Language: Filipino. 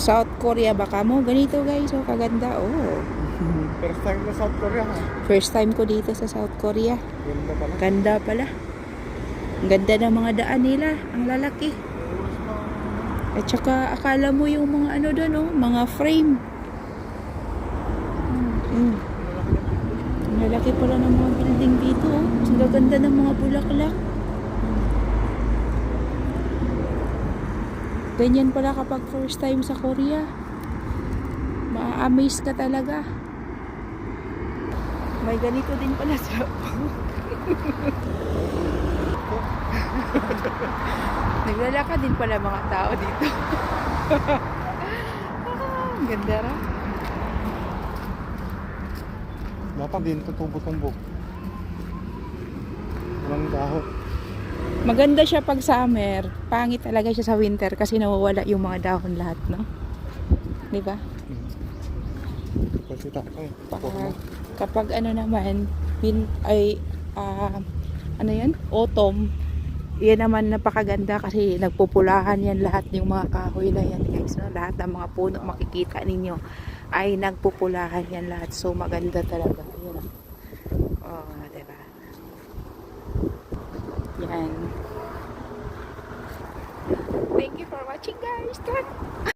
South Korea baka mo. Ganito guys, oh, kaganda. Oh. First time na South Korea ha. First time ko dito sa South Korea. Ganda pala. Ganda pala. Ang ganda ng mga daan nila. Ang lalaki. At saka akala mo yung mga ano doon, oh, mga frame. Ang lalaki pala ng mga building dito, oh. Ang gaganda ng mga bulaklak. Ganyan pala kapag first time sa Korea. Ma-amaze ka talaga. May ganito din pala sa naglalakad din pala mga tao dito. Ang ganda ra. Dapat din tutubo-tumbok. Walang dahon. Maganda siya pag summer. Pangit talaga siya sa winter kasi nawawala yung mga dahon lahat, no? Di ba? Kasi Kapag ano naman, ano yan? Autumn. Yan naman napakaganda kasi nagpupulahan yan lahat yung mga kahoy na yan guys, no? Lahat ng mga puno makikita ninyo ay nagpupulahan yan lahat. So maganda talaga. Yan. Oh, diba? Yan. Thank you for watching guys.